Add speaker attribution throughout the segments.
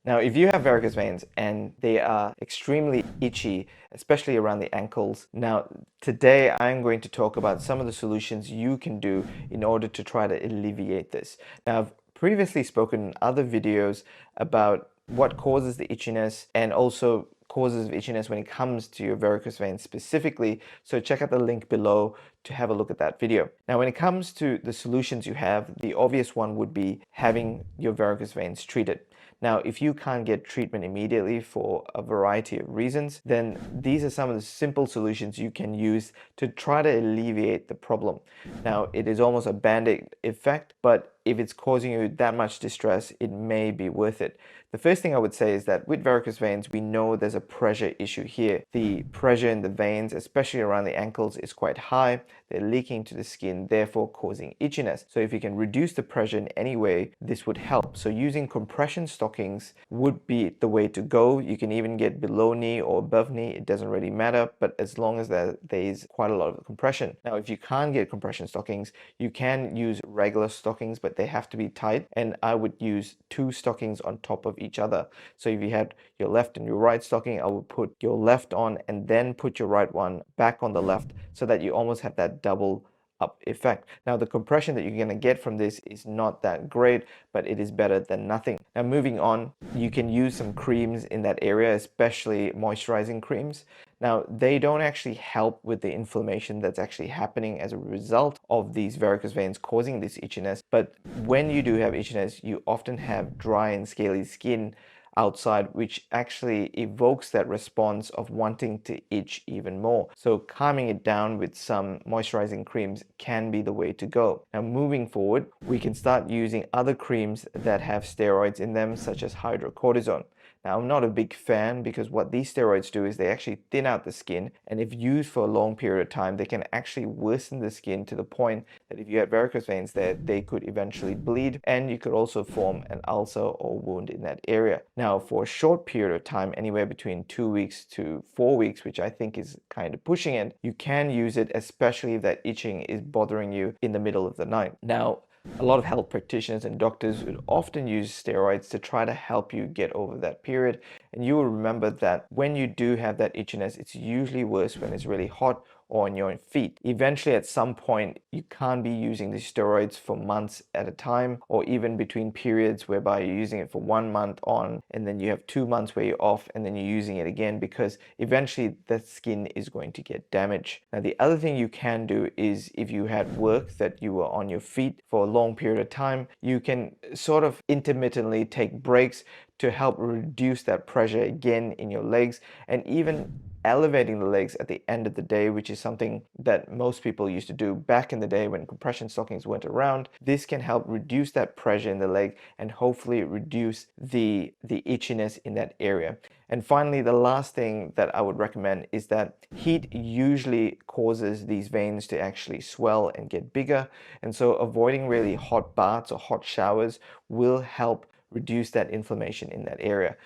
Speaker 1: Now, if you have varicose veins and they are extremely itchy, especially around the ankles, now today I'm going to talk about some of the solutions you can do in order to try to alleviate this. Now, I've previously spoken in other videos about what causes the itchiness and also causes of itchiness when it comes to your varicose veins specifically. So check out the link below to have a look at that video. Now, when it comes to the solutions you have, the obvious one would be having your varicose veins treated. Now, if you can't get treatment immediately for a variety of reasons, then these are some of the simple solutions you can use to try to alleviate the problem. Now, it is almost a band-aid effect, but if it's causing you that much distress, it may be worth it. The first thing I would say is that with varicose veins, we know there's a pressure issue here. The pressure in the veins, especially around the ankles, is quite high. They're leaking to the skin, therefore causing itchiness. So if you can reduce the pressure in any way, this would help. So using compression stockings would be the way to go. You can even get below knee or above knee. It doesn't really matter, but as long as there is quite a lot of compression. Now, if you can't get compression stockings, you can use regular stockings, but they have to be tight. And I would use 2 stockings on top of each other. So if you had your left and your right stocking, I would put your left on and then put your right one back on the left, so that you almost have that double up effect. Now, the compression that you're going to get from this is not that great, but it is better than nothing. Now, moving on, you can use some creams in that area, especially moisturizing creams. Now, they don't actually help with the inflammation that's actually happening as a result of these varicose veins causing this itchiness. But when you do have itchiness, you often have dry and scaly skin outside, which actually evokes that response of wanting to itch even more. So calming it down with some moisturizing creams can be the way to go. Now, moving forward, we can start using other creams that have steroids in them, such as hydrocortisone. Now, I'm not a big fan because what these steroids do is they actually thin out the skin, and if used for a long period of time, they can actually worsen the skin to the point that if you had varicose veins there, they could eventually bleed, and you could also form an ulcer or wound in that area. Now, for a short period of time, anywhere between 2 weeks to 4 weeks, which I think is kind of pushing it, you can use it, especially if that itching is bothering you in the middle of the night. Now, a lot of health practitioners and doctors would often use steroids to try to help you get over that period. And you will remember that when you do have that itchiness, it's usually worse when it's really hot or on your feet. Eventually, at some point, you can't be using these steroids for months at a time, or even between periods whereby you're using it for 1 month on, and then you have 2 months where you're off, and then you're using it again, because eventually the skin is going to get damaged. Now, the other thing you can do is if you had work that you were on your feet for a long period of time, you can sort of intermittently take breaks to help reduce that pressure again in your legs, and even elevating the legs at the end of the day, which is something that most people used to do back in the day when compression stockings weren't around. This can help reduce that pressure in the leg and hopefully reduce the itchiness in that area. And finally, the last thing that I would recommend is that heat usually causes these veins to actually swell and get bigger. And so avoiding really hot baths or hot showers will help reduce that inflammation in that area.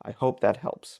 Speaker 1: I hope that helps.